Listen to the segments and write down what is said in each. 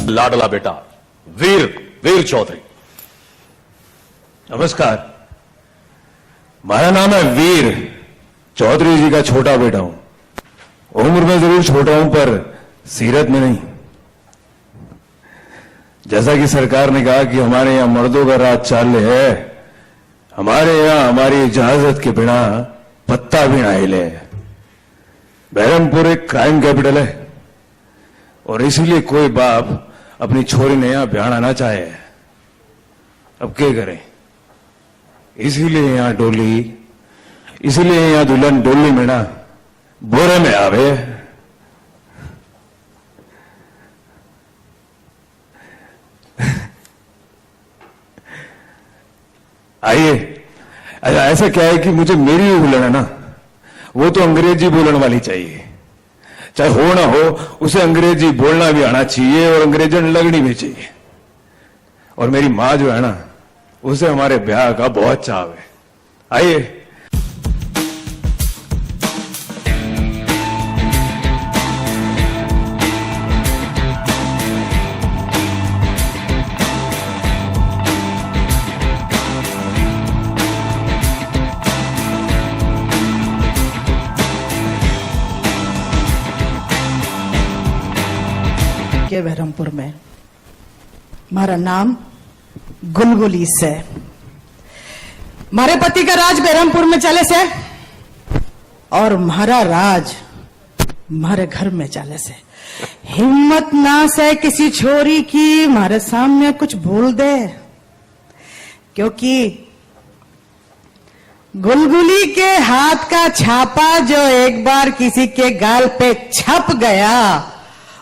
लाडला बेटा वीर वीर चौधरी। नमस्कार, मेरा नाम है वीर चौधरी जी का छोटा बेटा हूं। उम्र में जरूर छोटा हूं पर सीरत में नहीं। जैसा कि सरकार ने कहा कि हमारे यहां मर्दों का राज चाल है, हमारे यहां हमारी इजाजत के बिना पत्ता भी ना हिले। बहरमपुर एक क्राइम कैपिटल है और इसीलिए कोई बाप अपनी छोरी ने यहां ब्याहना ना चाहे। अब क्या करें, इसीलिए यहां दुल्हन डोली में ना बोरे में आवे। आइए, ऐसा क्या है कि मुझे मेरी जो दुल्हन है ना वो तो अंग्रेजी बोलने वाली चाहिए। चाहे हो ना हो उसे अंग्रेजी बोलना भी आना चाहिए और अंग्रेजन लगनी भी चाहिए। और मेरी मां जो है ना उसे हमारे ब्याह का बहुत चाव है। आइए। के बहरमपुर में हमारा नाम गुलगुली से। मारे पति का राज बहरमपुर में चले से और म्हारा राज मारे घर में चले से। हिम्मत ना से किसी छोरी की मारे सामने कुछ बोल दे, क्योंकि गुलगुली के हाथ का छापा जो एक बार किसी के गाल पे छप गया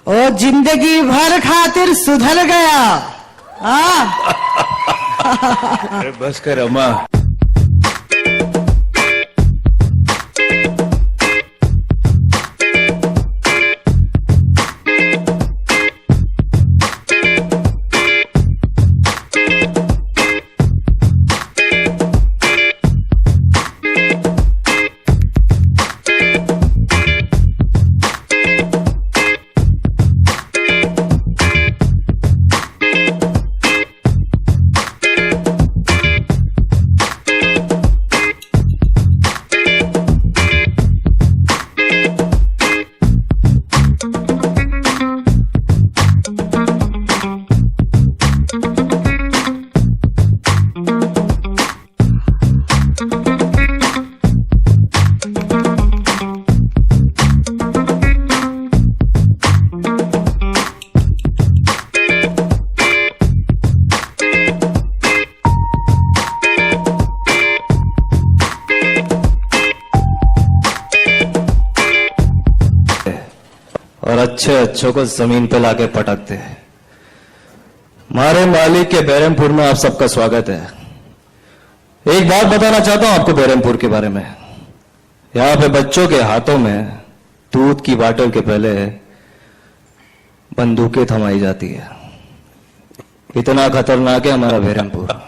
और जिंदगी भर खातिर सुधर गया। अरे बस कर अम्मा। और अच्छे अच्छों को जमीन पे लाके पटकते हैं। हमारे मालिक के बहरमपुर में आप सबका स्वागत है। एक बात बताना चाहता हूं आपको बहरमपुर के बारे में। यहां पे बच्चों के हाथों में दूध की बाटल के पहले बंदूकें थमाई जाती है। इतना खतरनाक है हमारा बहरमपुर।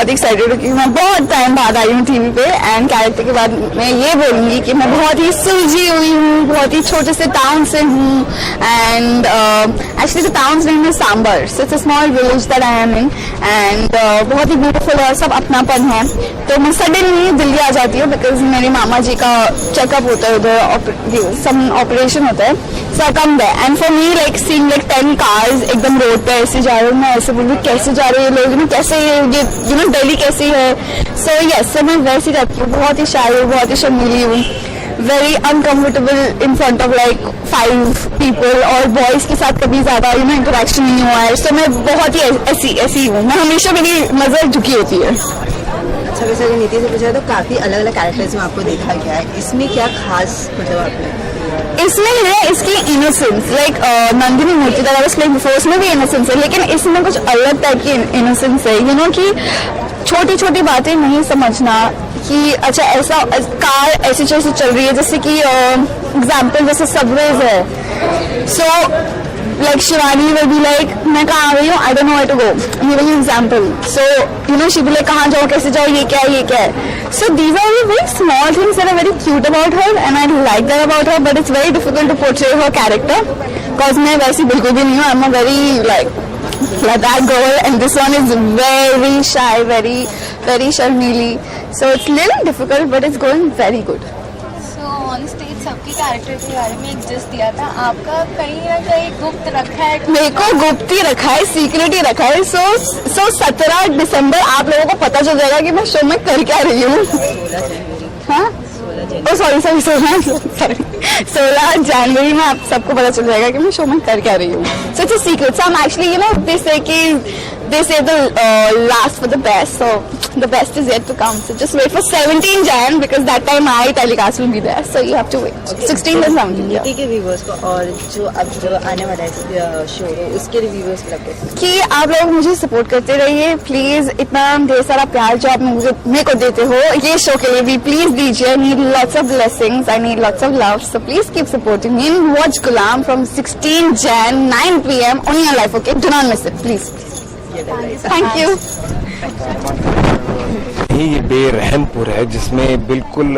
बहुत एक्साइटेड हूँ कि मैं बहुत टाइम बाद आई हूँ टीवी पे, एंड कैरेक्टर के बाद मैं ये बोलूंगी कि मैं बहुत ही सुलझी हुई हूँ, बहुत ही छोटे से टाउन से हूँ, and actually the town's name is Sambhar, so it's a small village that I am in, and बहुत ही ब्यूटीफुल और सब अपनापन है। तो मैं सडनली दिल्ली आ जाती हूँ बिकॉज मेरे मामा जी का चेकअप होता है उधर, सम ऑपरेशन होता है, so I come there, and for me like seeing like 10 cars एकदम रोड पे ऐसे जा रहे हैं, मैं ऐसे बोल रही कैसे जा रहे हैं लोग, यू नो कैसे ये यू नो दिल्ली कैसी है। सो यस, सो मैं वैसी रहती हूँ, बहुत ही शाय हूँ, बहुत ही शर्मीली हूँ, very uncomfortable in front of like 5 people, और बॉयज के साथ कभी ज्यादा यू नो इंटरेक्शन नहीं हुआ है। सो मैं बहुत ही ऐसी हूँ, मैं हमेशा मेरी नजर झुकी होती है। अच्छा, वैसे अगर नीति से पूछा तो काफी अलग अलग कैरेक्टर्स में आपको देखा गया है, इसमें क्या खास मतलब आपने? इसमें है इसकी innocence, like Nandini Murthy that I was playing before, उसमें भी इनोसेंस है, लेकिन इसमें कुछ अलग टाइप की इनोसेंस है, यू नो कि छोटी छोटी बातें नहीं समझना कि अच्छा ऐसा कार ऐसी चीज चल रही है, जैसे कि एग्जाम्पल जैसे सबवेज है, सो like Shivani will be like मैं कहाँ आ गई हूँ, I don't know where to go, ये वाली example, so you know she will be like कहाँ जाओ, कैसे जाओ, ये क्या है, so these are the very small things that are very cute about her and I like that about her, but it's very difficult to portray her character because मैं वैसी बिल्कुल भी नहीं हूँ, I'm a very like that girl, and this one is very shy, very sharmili, so it's little difficult but it's going very good. On stage सबके character के बारे में एक जस्ट दिया था, आपका कहीं ना कहीं गुप्त रखा है? मेरे को गुप्त ही रखा है, सीक्रेट ही रखा है, सो 17 दिसंबर आप लोगों को पता चल जाएगा कि मैं शो में कर क्या रही हूँ। हाँ, ओ सॉरी 16 जनवरी में आप सबको पता चल जाएगा कि मैं शो में कर क्या रही हूँ। सो it's a secret, so I am actually you know they say the last for the best, so the best is yet to come, so just wait for 17 Jan because that time my telecast will be there, so you have to wait 16 and 17. नीति के viewers को और जो अब जो आने वाला है शो उसके रिव्यूअर्स को लगता है कि आप लोग मुझे सपोर्ट करते रहिए प्लीज, इतना ढेर सारा प्यार जो आप मेरे को देते हो ये शो के लिए भी प्लीज दीजिए, I need lots of blessings, I need lots of love, so please keep supporting me and watch Ghulam from 16 Jan 9 PM on your life, okay, do not miss it please. Thank you. ये बेरहमपुर है जिसमें बिल्कुल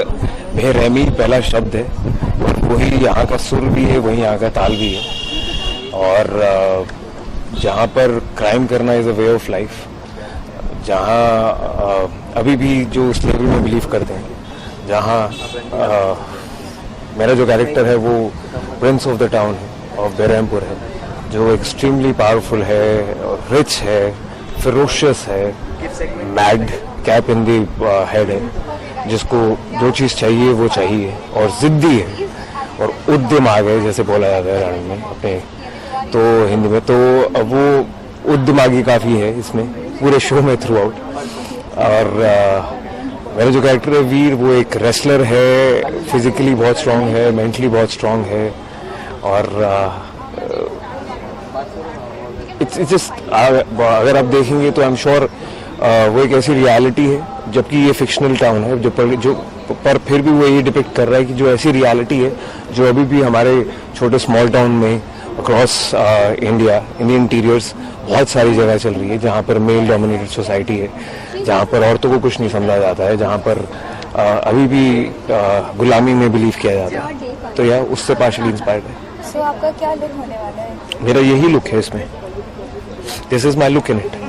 बेरहमी पहला शब्द है, और वही यहाँ का सुर भी है, वही यहाँ का ताल भी है, और जहाँ पर क्राइम करना is a way of life, जहाँ अभी भी जो स्लेवरी में बिलीव करते हैं, जहाँ मेरा जो कैरेक्टर है वो Prince of the town of Berhampur है, जो एक्सट्रीमली पावरफुल है, रिच है, फिरोशियस है, mad cap in the head है, जिसको जो चीज़ चाहिए वो चाहिए, और जिद्दी है, और उद्यम आ गए जैसे बोला जाता है रानी में अपने तो हिंदी में, तो वो उद्यमागी काफ़ी है इसमें पूरे शो में थ्रू आउट। और मेरा जो कैरेक्टर है वीर, वो एक रेसलर है, फिजिकली बहुत स्ट्रांग है, मेंटली बहुत स्ट्रांग है, और इट्स जस्ट अगर आप देखेंगे तो आई एम श्योर वो एक ऐसी रियलिटी है, जबकि ये फिक्शनल टाउन है जो पर फिर भी वो ये डिपिक्ट कर रहा है कि जो ऐसी रियलिटी है जो अभी भी हमारे छोटे स्मॉल टाउन में अक्रॉस इंडिया इन इंटीरियर्स बहुत सारी जगह चल रही है, जहाँ पर मेल डोमिनेटेड सोसाइटी है, जहाँ पर औरतों को कुछ नहीं समझा जाता है, जहाँ पर अभी भी गुलामी में बिलीव किया जाता है, तो यह उससे पार्शली इंस्पायर्ड है। सो आपका क्या लुक होने वाला है? मेरा यही लुक है इसमें, this is my look in it.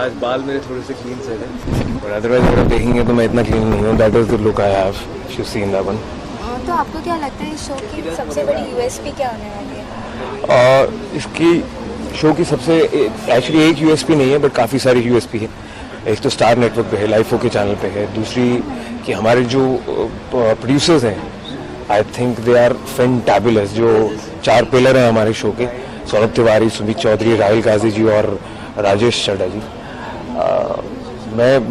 आज बाल मेरे थोड़े से क्लीन से हैं, और अदरवाइज अगर आप देखेंगे तो मैं इतना क्लीन नहीं हूँ, that is the look I have, you seen that one. तो आपको क्या लगता है इस शो की सबसे बड़ी यूएसपी क्या होने वाली है? इसकी शो की सबसे एक्चुअली एक यूएसपी नहीं है, बट काफ़ी सारी यूएसपी है। एक तो स्टार नेटवर्क पे है, लाइफ ओके चैनल पे है, दूसरी कि हमारे जो प्रोड्यूसर्स हैं, I think they are fantabulous, जो 4 पिलर हैं हमारे शो के, सौरभ तिवारी, सुमित चौधरी, राहुल काजी जी और राजेश चड्डा जी।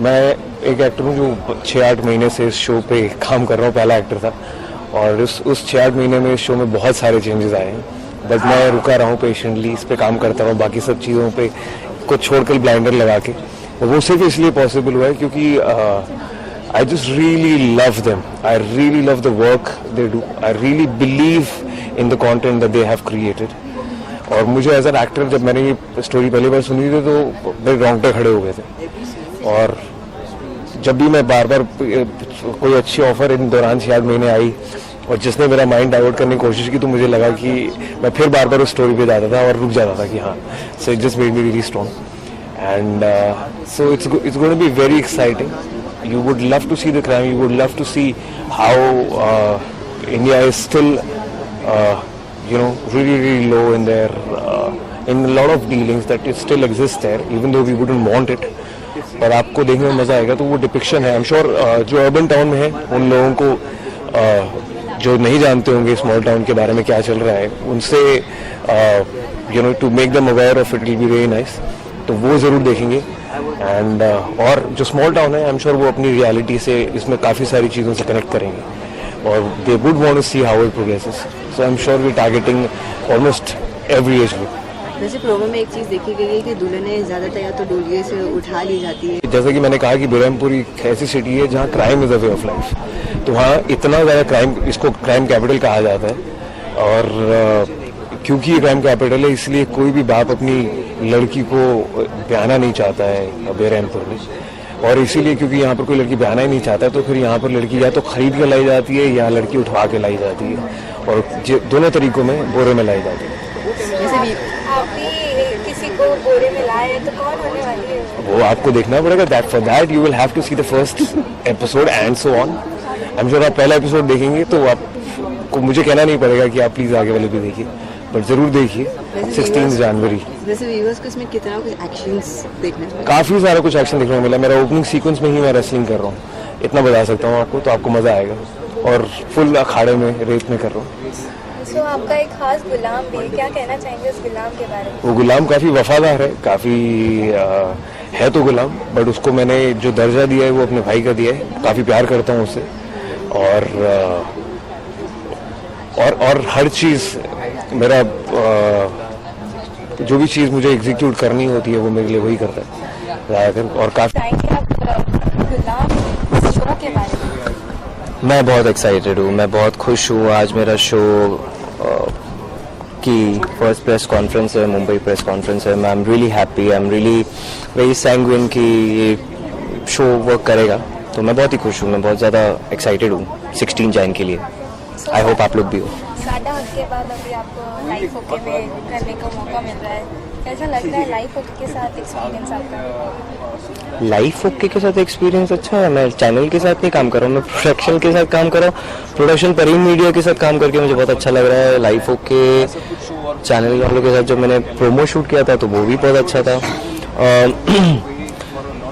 मैं एक एक्टर हूँ जो 6-8 महीने से इस शो पे काम कर रहा हूँ, पहला एक्टर था, और उस 6-8 महीने में इस शो में बहुत सारे चेंजेस आए हैं, बट मैं रुका रहा हूँ पेशेंटली, इस पे काम करता रहा हूँ, बाकी सब चीज़ों पे को छोड़कर ब्लाइंडर लगा के। वो सिर्फ इसलिए पॉसिबल हुआ है क्योंकि I just really love them. I really love the work they do. I really believe in the content that they have created. और मुझे एज एन एक्टर जब मैंने ये स्टोरी पहली बार सुनी थी तो मेरे रोंगटे खड़े हो गए थे। और जब भी मैं बार बार कोई अच्छी ऑफर इन दौरान शायद महीने आई और जिसने मेरा माइंड डाइवर्ट करने की कोशिश की तो मुझे लगा कि मैं फिर बार बार उस स्टोरी पे जाता था और रुक जाता था कि हाँ, so it just made me really strong and so it's going to be very exciting. You would love to see the crime. You would love to see how India is still, really, really low in in a lot of dealings that it still exists there, even though we wouldn't want it. पर आपको देखने में मजा आएगा. तो वो depiction है. I'm sure जो अर्बन टाउन में है उन लोगों को जो नहीं जानते होंगे स्मॉल टाउन के बारे में क्या चल रहा है उनसे to make them aware of it will be very nice. तो वो जरूर देखेंगे. एंड और जो स्मॉल टाउन है आई एम श्योर वो अपनी रियलिटी से इसमें काफ़ी सारी चीज़ों से कनेक्ट करेंगे और they would want to see how it progresses. So I am sure we targeting almost every age group. वैसे प्रोमो में एक चीज़ देखी गई है कि दुल्हनें ज़्यादातर या तो डोलिये से उठा ली जाती है. जैसे कि मैंने कहा कि बेरमपुर एक ऐसी सिटी है जहाँ crime is a way of life. तो वहाँ इतना ज़्यादा क्राइम, इसको क्राइम कैपिटल कहा जाता है. और क्योंकि ये क्राइम कैपिटल है इसलिए कोई भी बाप अपनी लड़की को ब्याहना नहीं चाहता है बेरमपुर में. और इसीलिए क्योंकि यहाँ पर कोई लड़की ब्याहना ही नहीं चाहता है तो फिर यहाँ पर लड़की या तो खरीद के लाई जाती है या लड़की उठवा के लाई जाती है. और दोनों तरीकों में बोरे में लाई जाती है. जैसे भी आप भी किसी को बोरे में लाए तो कौन होने वाली है? वो आपको देखना पड़ेगा. For that you will have to see the first episode and so on. I am sure आप पहला एपिसोड देखेंगे तो आपको मुझे कहना नहीं पड़ेगा कि आप प्लीज आगे वाले भी देखिए, बट जरूर देखिए. 16 जनवरी. वैसे व्यूअर्स को इसमें कितना कुछ एक्शंस देखने को मिला? काफी सारा कुछ एक्शन देखने को मिला. मेरा ओपनिंग सीक्वेंस में ही मैं रेसलिंग कर रहा हूँ, इतना बता सकता हूँ आपको. तो आपको मजा आएगा. और फुल अखाड़े में रेत में कर रहा हूँ. सो आपका एक खास गुलाम भी है, क्या कहना चाहेंगे उस गुलाम के बारे में? वो गुलाम काफी वफादार है, काफी है तो गुलाम, बट उसको मैंने जो दर्जा दिया है वो अपने भाई का दिया है. काफी प्यार करता हूँ उससे. और हर चीज मेरा जो भी चीज मुझे एग्जीक्यूट करनी होती है वो मेरे लिए वही करता है ज्यादातर. और काफी गुलाम शो के बारे में? मैं बहुत एक्साइटेड हूँ, मैं बहुत खुश हूँ. आज मेरा शो की फर्स्ट प्रेस कॉन्फ्रेंस है, मुंबई प्रेस कॉन्फ्रेंस है. I am really happy, I am really very sanguine कि ये शो वर्क करेगा. तो मैं बहुत ही खुश हूँ, मैं बहुत ज़्यादा एक्साइटेड हूँ 16 जैन के लिए. आई होप आप लोग भी हो. साडा हक के बाद अभी आपको लाइफ ओके में करने का मौका मिल रहा है, कैसा लग रहा है लाइफ ओके के साथ एक्सपीरियंस आपका? लाइफ ओके के साथ एक्सपीरियंस अच्छा है. मैं चैनल के साथ नहीं काम कर रहा हूँ, मैं प्रोडक्शन के साथ काम कर रहा हूँ. प्रोडक्शन परिम मीडिया के साथ काम करके मुझे बहुत अच्छा लग रहा है. लाइफ ओके चैनल वालों के साथ जब मैंने प्रोमो शूट किया था तो वो भी बहुत अच्छा था.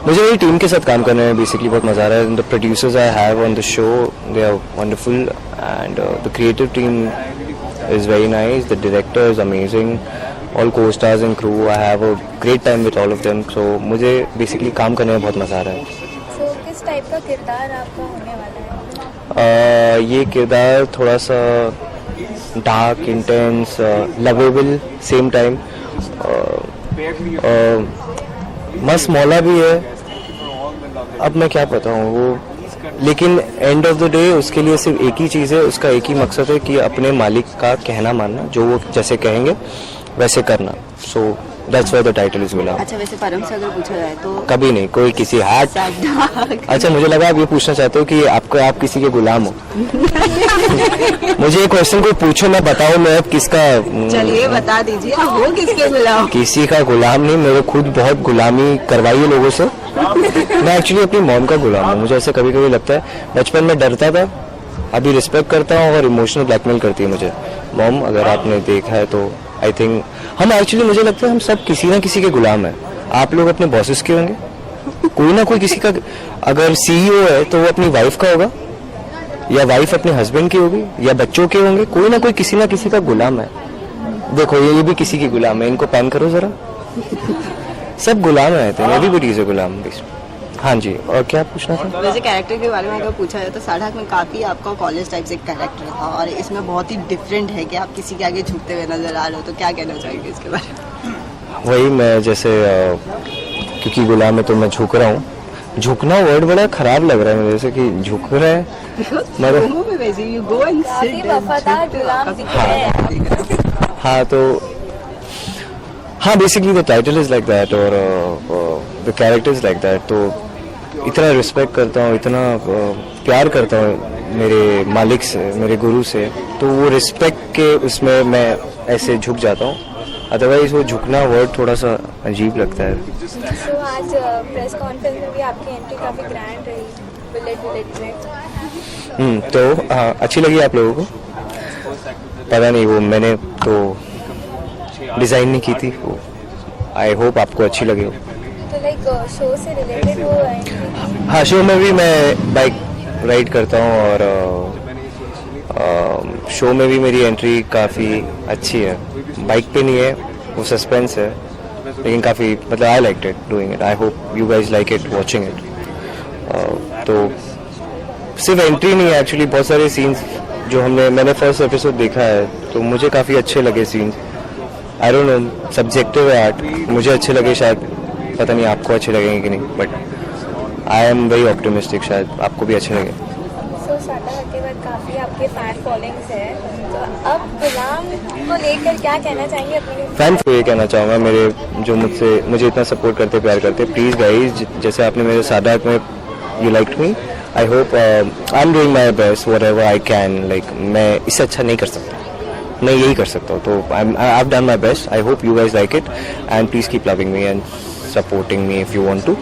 मुझे मेरी टीम के साथ काम करने में बेसिकली बहुत मजा आ रहा है. The producers I have on the show they are wonderful and the creative team is very nice. The director is amazing. All co stars and crew, I have a great time with all of them. So मुझे basically काम करने में बहुत मजा आ रहा है. सो किस टाइप का किरदार आपका होने वाला है? ये किरदार थोड़ा सा dark, intense, lovable same time. मस्त मौला भी है. अब मैं क्या बताऊँ वो, लेकिन एंड ऑफ द डे उसके लिए सिर्फ एक ही चीज़ है, उसका एक ही मकसद है कि अपने मालिक का कहना मानना, जो वो जैसे कहेंगे वैसे करना. So that's why the title is Gulaam. अच्छा, वैसे परम से अगर पूछा जाए तो कभी नहीं कोई किसी हाथ. अच्छा, मुझे लगा आप ये पूछना चाहते हो कि आप किसी के गुलाम हो. मुझे ये क्वेश्चन कोई पूछो, मैं बताऊं मैं अब किसका. चलिए बता दीजिए, आप हो किसके गुलाम? किसी का गुलाम नहीं, मेरे खुद बहुत गुलामी करवाई है लोगों से. मैं एक्चुअली अपनी मॉम का गुलाम हूँ. मुझे ऐसे कभी कभी लगता है, बचपन में डरता था, अभी रिस्पेक्ट करता हूँ और इमोशनल ब्लैकमेल करती है मुझे मॉम. अगर आपने देखा है तो आई थिंक हम एक्चुअली, मुझे लगता है हम सब किसी ना किसी के गुलाम हैं. आप लोग अपने बॉसेस के होंगे, कोई ना कोई किसी का. अगर सीईओ है तो वो अपनी वाइफ का होगा, या वाइफ अपने हस्बैंड की होगी, या बच्चों के होंगे. कोई ना कोई किसी ना किसी का गुलाम है. देखो ये भी किसी की गुलाम है. इनको पैन करो जरा. सब गुलाम है. एवरीबॉडी इज अ गुलाम. हाँ जी, और क्या पूछना था? वैसे कैरेक्टर के बारे में अगर पूछा जाए तो साढ़ा में काफी आपका कॉलेज टाइप से कैरेक्टर था और इसमें बहुत ही डिफरेंट है कि आप किसी के आगे झुकते हुए नजर आ रहे हो. तो क्या कहना चाहेंगे इसके बारे में? वही मैं जैसे क्योंकि गुलाम है तो मैं झुक रहा हूँ. झुकना वर्ड बड़ा खराब लग रहा है मुझे, जैसे कि झुक रहा है मगर प्रोमो में वैसे यू गो एंड काफी सिट वफादार गुलाम दिख रहे हैं। हाँ तो हाँ basically the title is like that और the character is like that. तो इतना रिस्पेक्ट करता हूँ, इतना प्यार करता हूँ मेरे मालिक से, मेरे गुरु से, तो वो रिस्पेक्ट के उसमें मैं ऐसे झुक जाता हूँ। अदरवाइज वो झुकना वर्ड थोड़ा सा अजीब लगता है। तो आज प्रेस कॉन्फ्रेंस में भी आपकी एंट्री काफी ग्रैंड रही, बुलेट में। तो अच्छी लगी आप लोगों को? पता नहीं, वो मैंने तो डिजाइन नहीं की थी, वो आई होप आपको अच्छी लगे हो। तो लाइक शो से रिलेटेड वो एंट्री। हाँ, शो में भी मैं बाइक राइड करता हूँ और शो में भी मेरी एंट्री काफ़ी अच्छी है। बाइक पे नहीं है, वो सस्पेंस है, लेकिन काफ़ी मतलब I like it doing it. I hope you guys like it watching it. तो सिर्फ एंट्री नहीं है, एक्चुअली बहुत सारे सीन्स जो मैंने फर्स्ट एपिसोड देखा है तो मुझे काफ़ी अच्छे लगे scenes. I don't know, subjective है आर्ट, मुझे अच्छे लगे, शायद पता नहीं आपको अच्छे लगेंगे कि नहीं, but I am very optimistic, शायद आपको भी अच्छे लगे। सो साटा के बाद काफी आपके फैन फॉलोइंग्स है, तो अब गुलाम को लेकर क्या कहना चाहेंगे अपने फैन को ये कहना चाहूँगा, मेरे जो मुझे इतना सपोर्ट करते, प्यार करते, प्लीज़ गाइज, जैसे आपने मेरे सादात में you like me, I hope I am doing my best whatever I can. Like मैं इससे अच्छा नहीं कर सकता, मैं यही कर सकता हूँ, तो I have done my best. I hope you guys like it and please keep loving me and supporting me if you want to.